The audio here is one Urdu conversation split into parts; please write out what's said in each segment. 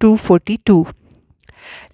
242।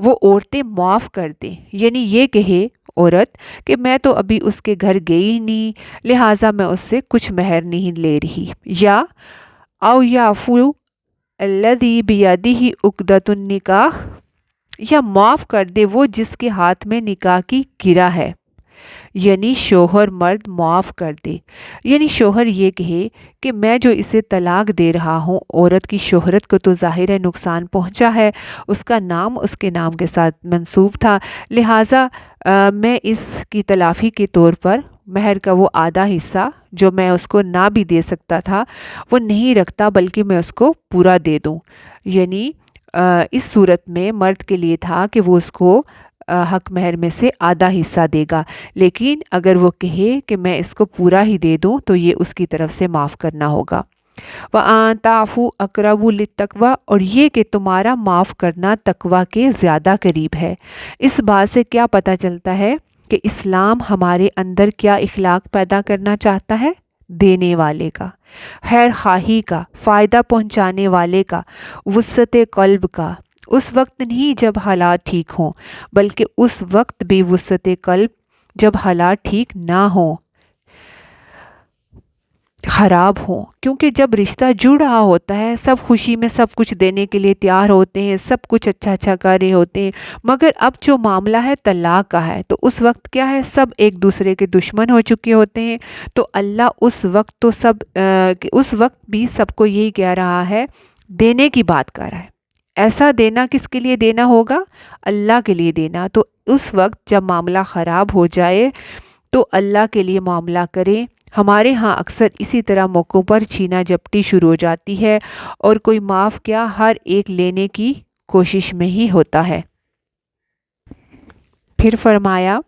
وہ عورتیں معاف کر دیں، یعنی یہ کہے عورت کہ میں تو ابھی اس کے گھر گئی نہیں، لہٰذا میں اس سے کچھ مہر نہیں لے رہی، یا او یعفو الذی بیدہ عقدۃ النکاح، یا معاف کر دے وہ جس کے ہاتھ میں نکاح کی گرہ ہے، یعنی شوہر مرد معاف کر دے، یعنی شوہر یہ کہے کہ میں جو اسے طلاق دے رہا ہوں، عورت کی شہرت کو تو ظاہر ہے نقصان پہنچا ہے، اس کا نام اس کے نام کے ساتھ منسوب تھا، لہٰذا میں اس کی تلافی کے طور پر مہر کا وہ آدھا حصہ جو میں اس کو نہ بھی دے سکتا تھا وہ نہیں رکھتا، بلکہ میں اس کو پورا دے دوں، یعنی اس صورت میں مرد کے لیے تھا کہ وہ اس کو حق مہر میں سے آدھا حصہ دے گا، لیکن اگر وہ کہے کہ میں اس کو پورا ہی دے دوں تو یہ اس کی طرف سے معاف کرنا ہوگا۔ وَأَن تَعْفُوا أَقْرَبُ لِلتَّقْوَىٰ، اور یہ کہ تمہارا معاف کرنا تقویٰ کے زیادہ قریب ہے۔ اس بات سے کیا پتہ چلتا ہے کہ اسلام ہمارے اندر کیا اخلاق پیدا کرنا چاہتا ہے؟ دینے والے کا، خیر خواہی کا، فائدہ پہنچانے والے کا، وسعت قلب کا، اس وقت نہیں جب حالات ٹھیک ہوں، بلکہ اس وقت بھی وسعت قلب جب حالات ٹھیک نہ ہوں، خراب ہوں، کیونکہ جب رشتہ جڑ رہا ہوتا ہے سب خوشی میں سب کچھ دینے کے لیے تیار ہوتے ہیں، سب کچھ اچھا اچھا کر رہے ہوتے ہیں، مگر اب جو معاملہ ہے طلاق کا ہے تو اس وقت کیا ہے، سب ایک دوسرے کے دشمن ہو چکے ہوتے ہیں، تو اللہ اس وقت بھی سب کو یہی کہہ رہا ہے، دینے کی بات کر رہا ہے۔ ایسا دینا کس کے لیے دینا ہوگا؟ اللہ کے لیے دینا۔ تو اس وقت جب معاملہ خراب ہو جائے تو اللہ کے لیے معاملہ کریں۔ ہمارے ہاں اکثر اسی طرح موقعوں پر چھینا جھپٹی شروع ہو جاتی ہے، اور کوئی معاف کیا ہر ایک لینے کی کوشش میں ہی ہوتا ہے۔ پھر فرمایا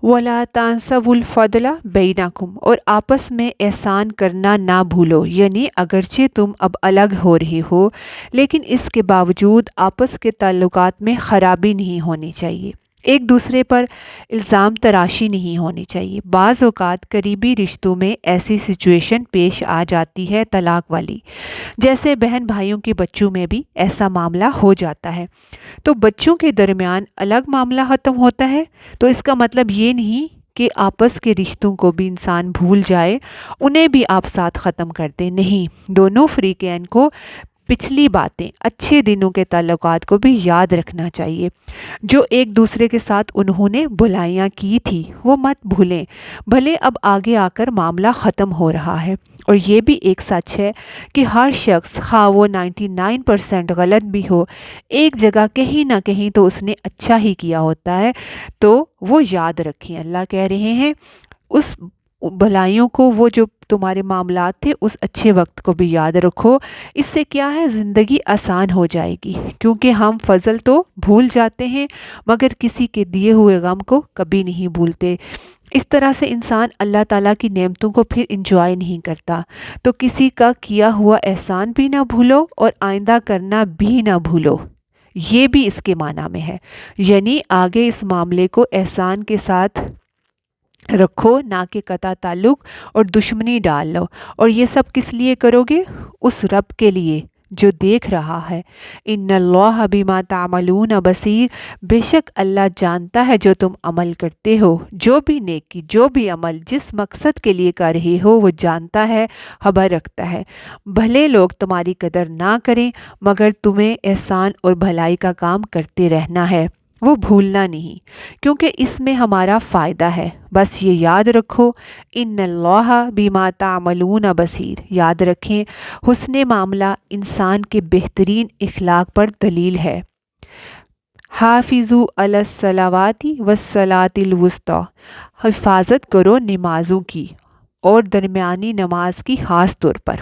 وَلَا تَنْسَوُا الْفَضْلَ بَيْنَكُمْ، اور آپس میں احسان کرنا نہ بھولو، یعنی اگرچہ تم اب الگ ہو رہے ہو لیکن اس کے باوجود آپس کے تعلقات میں خرابی نہیں ہونی چاہیے، ایک دوسرے پر الزام تراشی نہیں ہونی چاہیے۔ بعض اوقات قریبی رشتوں میں ایسی سچویشن پیش آ جاتی ہے طلاق والی، جیسے بہن بھائیوں کے بچوں میں بھی ایسا معاملہ ہو جاتا ہے، تو بچوں کے درمیان الگ معاملہ ختم ہوتا ہے، تو اس کا مطلب یہ نہیں کہ آپس کے رشتوں کو بھی انسان بھول جائے، انہیں بھی آپ ساتھ ختم کر دیں، نہیں، دونوں فریقین کو پچھلی باتیں، اچھے دنوں کے تعلقات کو بھی یاد رکھنا چاہیے، جو ایک دوسرے کے ساتھ انہوں نے بھلائیاں کی تھی وہ مت بھولیں، بھلے اب آگے آ کر معاملہ ختم ہو رہا ہے۔ اور یہ بھی ایک سچ ہے کہ ہر شخص، خواہ وہ 99% غلط بھی ہو، ایک جگہ کہیں نہ کہیں تو اس نے اچھا ہی کیا ہوتا ہے، تو وہ یاد رکھیں۔ اللہ کہہ رہے ہیں اس بھلائیوں کو، وہ جو تمہارے معاملات تھے اس اچھے وقت کو بھی یاد رکھو، اس سے کیا ہے، زندگی آسان ہو جائے گی، کیونکہ ہم فضل تو بھول جاتے ہیں مگر کسی کے دیے ہوئے غم کو کبھی نہیں بھولتے۔ اس طرح سے انسان اللہ تعالیٰ کی نعمتوں کو پھر انجوائے نہیں کرتا، تو کسی کا کیا ہوا احسان بھی نہ بھولو اور آئندہ کرنا بھی نہ بھولو، یہ بھی اس کے معنی میں ہے، یعنی آگے اس معاملے کو احسان کے ساتھ رکھو، نہ کہ قطع تعلق اور دشمنی ڈال لو، اور یہ سب کس لیے کرو گے؟ اس رب کے لیے جو دیکھ رہا ہے۔ ان اللہ بما تعملون بصیر، بے شک اللہ جانتا ہے جو تم عمل کرتے ہو، جو بھی نیکی، جو بھی عمل جس مقصد کے لیے کر رہے ہو وہ جانتا ہے، خبر رکھتا ہے۔ بھلے لوگ تمہاری قدر نہ کریں مگر تمہیں احسان اور بھلائی کا کام کرتے رہنا ہے، وہ بھولنا نہیں، کیونکہ اس میں ہمارا فائدہ ہے۔ بس یہ یاد رکھو، ان اللہ بما تعملون بصیر، یاد رکھیں حسن معاملہ انسان کے بہترین اخلاق پر دلیل ہے۔ حافظوا علی الصلوات والصلاۃ الوسطی، حفاظت کرو نمازوں کی اور درمیانی نماز کی خاص طور پر۔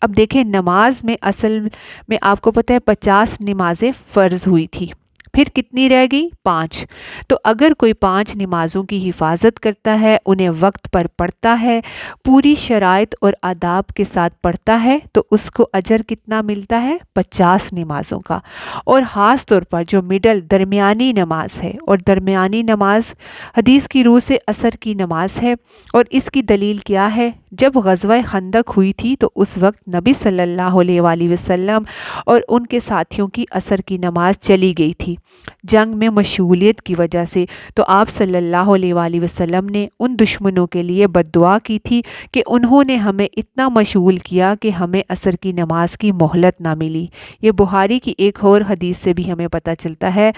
اب دیکھیں نماز میں اصل میں آپ کو پتہ ہے 50 نمازیں فرض ہوئی تھی، پھر کتنی رہ گئی؟ 5۔ تو اگر کوئی 5 نمازوں کی حفاظت کرتا ہے، انہیں وقت پر پڑھتا ہے، پوری شرائط اور آداب کے ساتھ پڑھتا ہے، تو اس کو اجر کتنا ملتا ہے؟ 50 نمازوں کا۔ اور خاص طور پر جو مڈل درمیانی نماز ہے، اور درمیانی نماز حدیث کی روح سے عصر کی نماز ہے، اور اس کی دلیل کیا ہے؟ جب غزوہ خندق ہوئی تھی تو اس وقت نبی صلی اللہ علیہ وآلہ وسلم اور ان کے ساتھیوں کی عصر کی نماز چلی گئی تھی جنگ میں مشغولیت کی وجہ سے۔ تو آپ صلی اللہ علیہ وآلہ وسلم نے ان دشمنوں کے لیے بد دعا کی تھی کہ انہوں نے ہمیں اتنا مشغول کیا کہ ہمیں عصر کی نماز کی مہلت نہ ملی۔ یہ بخاری کی ایک اور حدیث سے بھی ہمیں پتہ چلتا ہے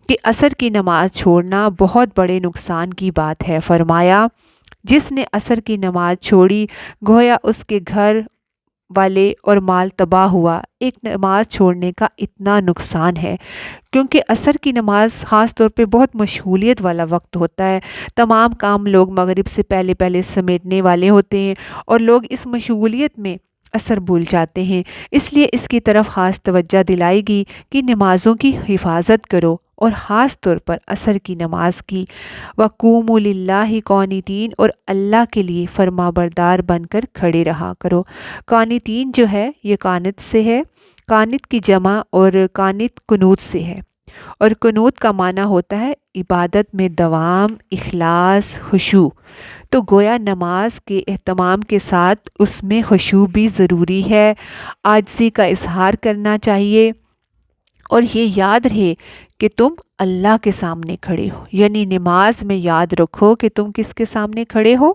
کہ عصر کی نماز چھوڑنا بہت بڑے نقصان کی بات ہے۔ فرمایا جس نے عصر کی نماز چھوڑی گویا اس کے گھر والے اور مال تباہ ہوا۔ ایک نماز چھوڑنے کا اتنا نقصان ہے کیونکہ عصر کی نماز خاص طور پہ بہت مشغولیت والا وقت ہوتا ہے۔ تمام کام لوگ مغرب سے پہلے پہلے سمیٹنے والے ہوتے ہیں اور لوگ اس مشغولیت میں عصر بھول جاتے ہیں، اس لیے اس کی طرف خاص توجہ دلائی گئی کہ نمازوں کی حفاظت کرو اور خاص طور پر عصر کی نماز کی۔ وَقُومُوا لِلَّهِ قانتین، اور اللہ کے لیے فرما بردار بن کر کھڑے رہا کرو۔ قانتین جو ہے یہ قانت سے ہے، قانت کی جمع، اور قانت قنوت سے ہے، اور قنوت کا معنی ہوتا ہے عبادت میں دوام، اخلاص، خشوع۔ تو گویا نماز کے اہتمام کے ساتھ اس میں خشوع بھی ضروری ہے، عاجزی کا اظہار کرنا چاہیے، اور یہ یاد رہے کہ تم اللہ کے سامنے کھڑے ہو، یعنی نماز میں یاد رکھو کہ تم کس کے سامنے کھڑے ہو؟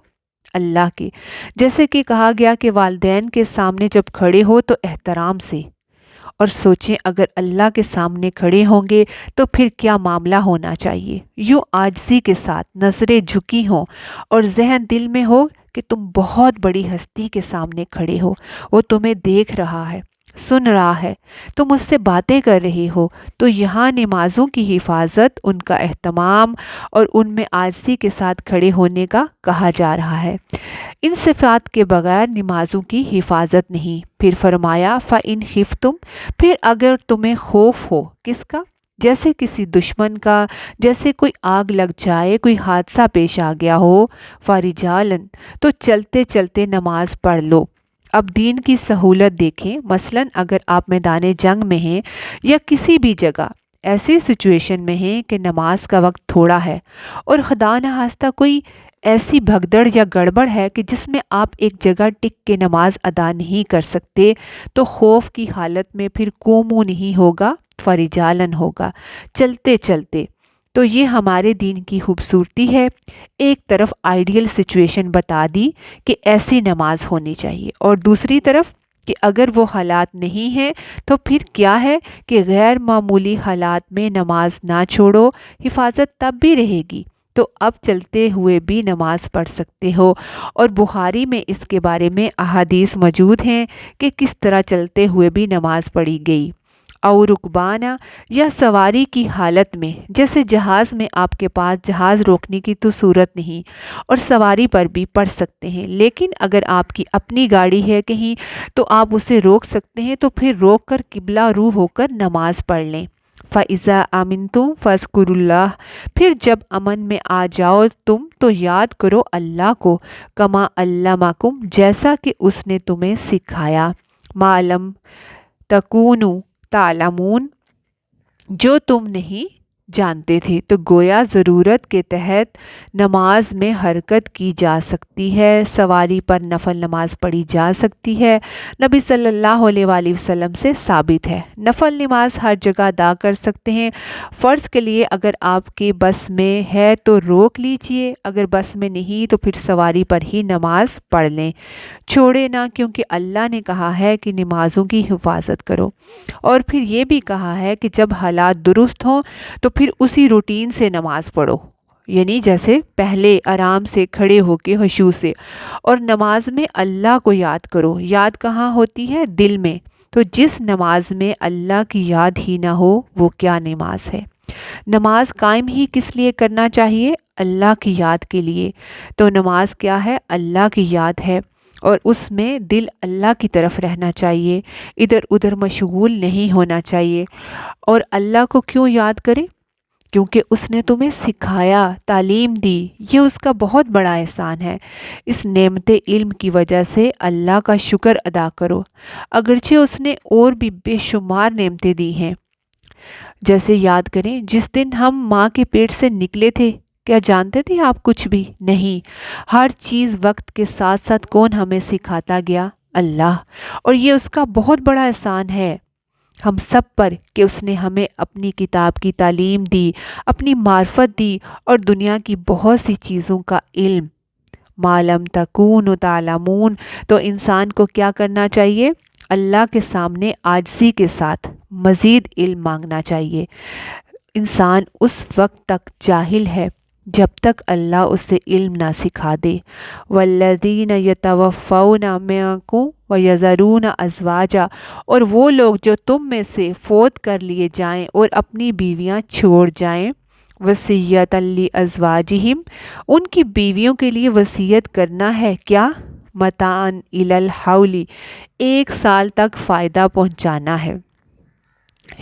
اللہ کے۔ جیسے کہ کہا گیا کہ والدین کے سامنے جب کھڑے ہو تو احترام سے، اور سوچیں اگر اللہ کے سامنے کھڑے ہوں گے تو پھر کیا معاملہ ہونا چاہیے۔ یوں عاجزی کے ساتھ نظریں جھکی ہوں اور ذہن دل میں ہو کہ تم بہت بڑی ہستی کے سامنے کھڑے ہو، وہ تمہیں دیکھ رہا ہے، سن رہا ہے، تم اس سے باتیں کر رہے ہو۔ تو یہاں نمازوں کی حفاظت، ان کا اہتمام اور ان میں عاجزی کے ساتھ کھڑے ہونے کا کہا جا رہا ہے۔ ان صفات کے بغیر نمازوں کی حفاظت نہیں۔ پھر فرمایا فَإِنْ خِفْتُمْ، پھر اگر تمہیں خوف ہو، کس کا؟ جیسے کسی دشمن کا، جیسے کوئی آگ لگ جائے، کوئی حادثہ پیش آ گیا ہو، فَرِجَالًا، تو چلتے چلتے نماز پڑھ لو۔ اب دین کی سہولت دیکھیں، مثلاً اگر آپ میدان جنگ میں ہیں یا کسی بھی جگہ ایسی سچویشن میں ہیں کہ نماز کا وقت تھوڑا ہے اور خدا نخواستہ کوئی ایسی بھگدڑ یا گڑبڑ ہے کہ جس میں آپ ایک جگہ ٹک کے نماز ادا نہیں کر سکتے، تو خوف کی حالت میں پھر قوموا نہیں ہوگا، فرجالن ہوگا، چلتے چلتے۔ تو یہ ہمارے دین کی خوبصورتی ہے۔ ایک طرف آئیڈیل سچویشن بتا دی کہ ایسی نماز ہونی چاہیے، اور دوسری طرف کہ اگر وہ حالات نہیں ہیں تو پھر کیا ہے کہ غیر معمولی حالات میں نماز نہ چھوڑو، حفاظت تب بھی رہے گی۔ تو اب چلتے ہوئے بھی نماز پڑھ سکتے ہو، اور بخاری میں اس کے بارے میں احادیث موجود ہیں کہ کس طرح چلتے ہوئے بھی نماز پڑھی گئی۔ اور رکبانہ، یا سواری کی حالت میں، جیسے جہاز میں آپ کے پاس جہاز روکنے کی تو صورت نہیں، اور سواری پر بھی پڑھ سکتے ہیں، لیکن اگر آپ کی اپنی گاڑی ہے کہیں تو آپ اسے روک سکتے ہیں، تو پھر روک کر قبلہ رو ہو کر نماز پڑھ لیں۔ فَإِذَا أَمِنْتُمْ فَاذْكُرُوا اللَّهَ، پھر جب امن میں آ جاؤ تم تو یاد کرو اللہ کو، کما علمکم، جیسا کہ اس نے تمہیں سکھایا، ما لم تکونوا تعلمون، جو تم نہیں جانتے تھے۔ تو گویا ضرورت کے تحت نماز میں حرکت کی جا سکتی ہے، سواری پر نفل نماز پڑھی جا سکتی ہے، نبی صلی اللہ علیہ وآلہ وسلم سے ثابت ہے۔ نفل نماز ہر جگہ ادا کر سکتے ہیں۔ فرض کے لیے اگر آپ کے بس میں ہے تو روک لیجئے، اگر بس میں نہیں تو پھر سواری پر ہی نماز پڑھ لیں، چھوڑے نہ، کیونکہ اللہ نے کہا ہے کہ نمازوں کی حفاظت کرو، اور پھر یہ بھی کہا ہے کہ جب حالات درست ہوں تو پھر اسی روٹین سے نماز پڑھو، یعنی جیسے پہلے آرام سے کھڑے ہو کے خشوع سے، اور نماز میں اللہ کو یاد کرو۔ یاد کہاں ہوتی ہے؟ دل میں۔ تو جس نماز میں اللہ کی یاد ہی نہ ہو وہ کیا نماز ہے؟ نماز قائم ہی کس لیے کرنا چاہیے؟ اللہ کی یاد کے لیے۔ تو نماز کیا ہے؟ اللہ کی یاد ہے، اور اس میں دل اللہ کی طرف رہنا چاہیے، ادھر ادھر مشغول نہیں ہونا چاہیے۔ اور اللہ کو کیوں یاد کریں؟ کیونکہ اس نے تمہیں سکھایا، تعلیم دی، یہ اس کا بہت بڑا احسان ہے۔ اس نعمت علم کی وجہ سے اللہ کا شکر ادا کرو، اگرچہ اس نے اور بھی بے شمار نعمتیں دی ہیں۔ جیسے یاد کریں جس دن ہم ماں کے پیٹ سے نکلے تھے کیا جانتے تھے آپ کچھ بھی نہیں؟ ہر چیز وقت کے ساتھ ساتھ کون ہمیں سکھاتا گیا؟ اللہ۔ اور یہ اس کا بہت بڑا احسان ہے ہم سب پر کہ اس نے ہمیں اپنی کتاب کی تعلیم دی، اپنی معرفت دی، اور دنیا کی بہت سی چیزوں کا علم۔ ما لم تکونوا تعلمون۔ تو انسان کو کیا کرنا چاہیے؟ اللہ کے سامنے عاجزی کے ساتھ مزید علم مانگنا چاہیے۔ انسان اس وقت تک جاہل ہے جب تک اللہ اسے علم نہ سکھا دے۔ والذین یتوفون منکم ویذرون ازواجا۔ اور وہ لوگ جو تم میں سے فوت کر لیے جائیں اور اپنی بیویاں چھوڑ جائیں، وصیۃ لازواجہم، ان کی بیویوں کے لیے وصیت کرنا ہے کیا؟ متاعً الی الحول، 1 سال تک فائدہ پہنچانا ہے۔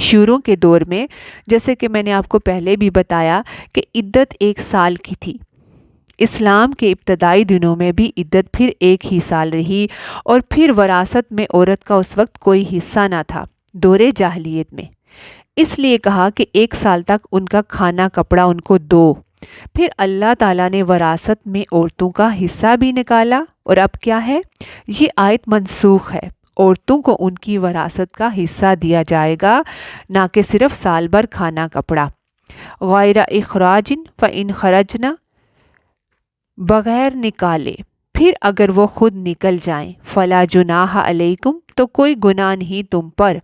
شروع کے دور میں جیسے کہ میں نے آپ کو پہلے بھی بتایا کہ عدت 1 سال کی تھی۔ اسلام کے ابتدائی دنوں میں بھی عدت پھر 1 ہی سال رہی، اور پھر وراثت میں عورت کا اس وقت کوئی حصہ نہ تھا دور جاہلیت میں، اس لیے کہا کہ 1 سال تک ان کا کھانا کپڑا ان کو دو۔ پھر اللہ تعالیٰ نے وراثت میں عورتوں کا حصہ بھی نکالا، اور اب کیا ہے؟ یہ آیت منسوخ ہے، عورتوں کو ان کی وراثت کا حصہ دیا جائے گا، نہ کہ صرف سال بھر کھانا کپڑا۔ غیر اخراج فإن خرجنا، بغیر نکالے، پھر اگر وہ خود نکل جائیں، فلا جناح علیکم، تو کوئی گناہ نہیں تم پر۔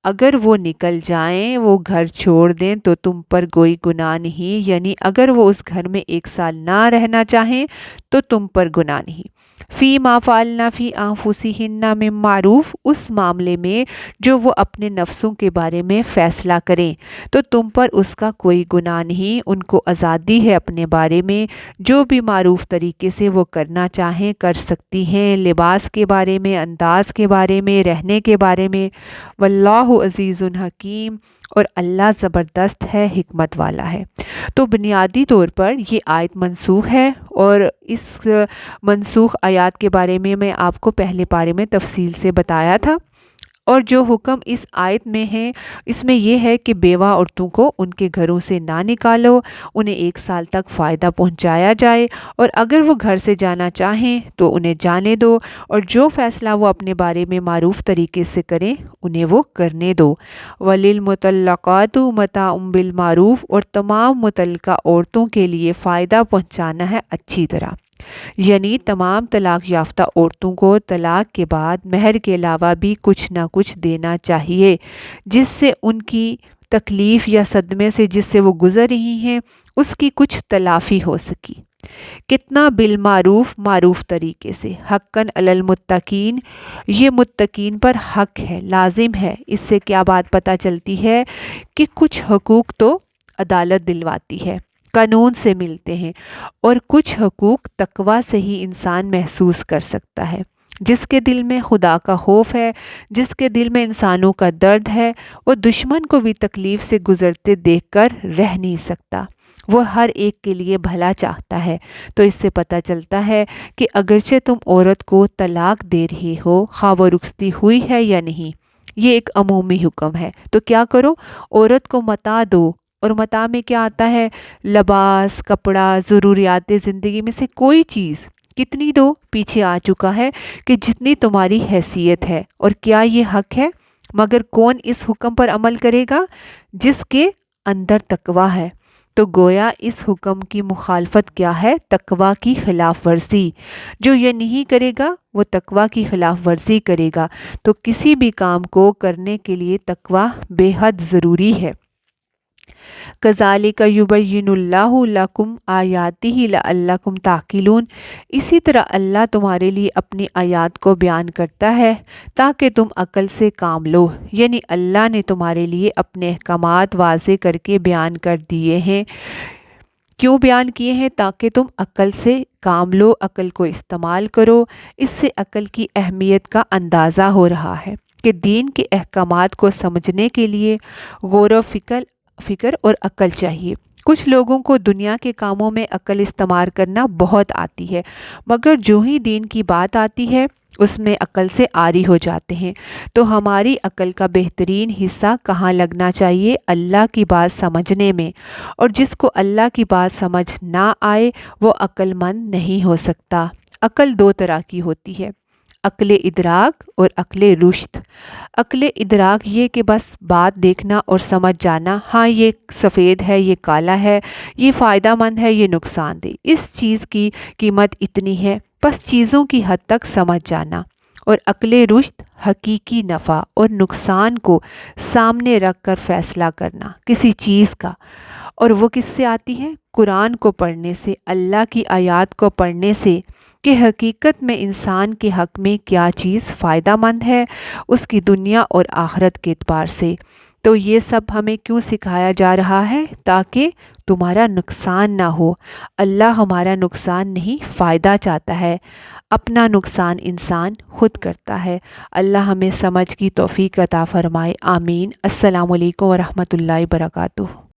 اگر وہ نکل جائیں، وہ گھر چھوڑ دیں، تو تم پر کوئی گناہ نہیں، یعنی اگر وہ اس گھر میں 1 سال نہ رہنا چاہیں تو تم پر گناہ نہیں۔ فی ما فعلنا فی انفسہن من معروف، اس معاملے میں جو وہ اپنے نفسوں کے بارے میں فیصلہ کریں تو تم پر اس کا کوئی گناہ نہیں، ان کو آزادی ہے اپنے بارے میں، جو بھی معروف طریقے سے وہ کرنا چاہیں کر سکتی ہیں، لباس کے بارے میں، انداز کے بارے میں، رہنے کے بارے میں۔ واللہ عزیز حکیم، اور اللہ زبردست ہے، حکمت والا ہے۔ تو بنیادی طور پر یہ آیت منسوخ ہے، اور اس منسوخ آیات کے بارے میں آپ کو پہلے پارے میں تفصیل سے بتایا تھا، اور جو حکم اس آیت میں ہے اس میں یہ ہے کہ بیوہ عورتوں کو ان کے گھروں سے نہ نکالو، انہیں 1 سال تک فائدہ پہنچایا جائے، اور اگر وہ گھر سے جانا چاہیں تو انہیں جانے دو، اور جو فیصلہ وہ اپنے بارے میں معروف طریقے سے کریں انہیں وہ کرنے دو۔ وللمطلقات متاع بالمعروف، اور تمام مطلقہ عورتوں کے لیے فائدہ پہنچانا ہے اچھی طرح، یعنی تمام طلاق یافتہ عورتوں کو طلاق کے بعد مہر کے علاوہ بھی کچھ نہ کچھ دینا چاہیے، جس سے ان کی تکلیف یا صدمے سے جس سے وہ گزر رہی ہیں اس کی کچھ تلافی ہو سکی۔ کتنا؟ بالمعروف، معروف طریقے سے، حقاً علی المتقین، یہ متقین پر حق ہے، لازم ہے۔ اس سے کیا بات پتہ چلتی ہے کہ کچھ حقوق تو عدالت دلواتی ہے، قانون سے ملتے ہیں، اور کچھ حقوق تقوی سے ہی انسان محسوس کر سکتا ہے۔ جس کے دل میں خدا کا خوف ہے، جس کے دل میں انسانوں کا درد ہے، وہ دشمن کو بھی تکلیف سے گزرتے دیکھ کر رہ نہیں سکتا، وہ ہر ایک کے لیے بھلا چاہتا ہے۔ تو اس سے پتہ چلتا ہے کہ اگرچہ تم عورت کو طلاق دے رہے ہو، خواہ وہ رخصتی ہوئی ہے یا نہیں، یہ ایک عمومی حکم ہے، تو کیا کرو؟ عورت کو متاع دو، اور متاع میں کیا آتا ہے؟ لباس، کپڑا، ضروریات زندگی میں سے کوئی چیز۔ کتنی دو؟ پیچھے آ چکا ہے کہ جتنی تمہاری حیثیت ہے۔ اور کیا یہ حق ہے؟ مگر کون اس حکم پر عمل کرے گا؟ جس کے اندر تقوی ہے۔ تو گویا اس حکم کی مخالفت کیا ہے؟ تقوی کی خلاف ورزی۔ جو یہ نہیں کرے گا وہ تقوی کی خلاف ورزی کرے گا۔ تو کسی بھی کام کو کرنے کے لیے تقوی بے حد ضروری ہے۔ کذالک یبین اللہ لکم آیاتہ لعلکم تعقلون، اسی طرح اللہ تمہارے لیے اپنی آیات کو بیان کرتا ہے تاکہ تم عقل سے کام لو، یعنی اللہ نے تمہارے لیے اپنے احکامات واضح کر کے بیان کر دیے ہیں۔ کیوں بیان کیے ہیں؟ تاکہ تم عقل سے کام لو، عقل کو استعمال کرو۔ اس سے عقل کی اہمیت کا اندازہ ہو رہا ہے کہ دین کے احکامات کو سمجھنے کے لیے غور و فکر اور عقل چاہیے۔ کچھ لوگوں کو دنیا کے کاموں میں عقل استعمال کرنا بہت آتی ہے، مگر جو ہی دین کی بات آتی ہے اس میں عقل سے عاری ہو جاتے ہیں۔ تو ہماری عقل کا بہترین حصہ کہاں لگنا چاہیے؟ اللہ کی بات سمجھنے میں۔ اور جس کو اللہ کی بات سمجھ نہ آئے وہ عقل مند نہیں ہو سکتا۔ عقل دو طرح کی ہوتی ہے، عقل ادراک اور عقل رشد۔ عقل ادراک یہ کہ بس بات دیکھنا اور سمجھ جانا، ہاں یہ سفید ہے، یہ کالا ہے، یہ فائدہ مند ہے، یہ نقصان دہ، اس چیز کی قیمت اتنی ہے، بس چیزوں کی حد تک سمجھ جانا۔ اور عقل رشد حقیقی نفع اور نقصان کو سامنے رکھ کر فیصلہ کرنا کسی چیز کا، اور وہ کس سے آتی ہے؟ قرآن کو پڑھنے سے، اللہ کی آیات کو پڑھنے سے، کہ حقیقت میں انسان کے حق میں کیا چیز فائدہ مند ہے اس کی دنیا اور آخرت کے اعتبار سے۔ تو یہ سب ہمیں کیوں سکھایا جا رہا ہے؟ تاکہ تمہارا نقصان نہ ہو۔ اللہ ہمارا نقصان نہیں، فائدہ چاہتا ہے، اپنا نقصان انسان خود کرتا ہے۔ اللہ ہمیں سمجھ کی توفیق عطا فرمائے، آمین۔ السلام علیکم ورحمۃ اللہ وبرکاتہ۔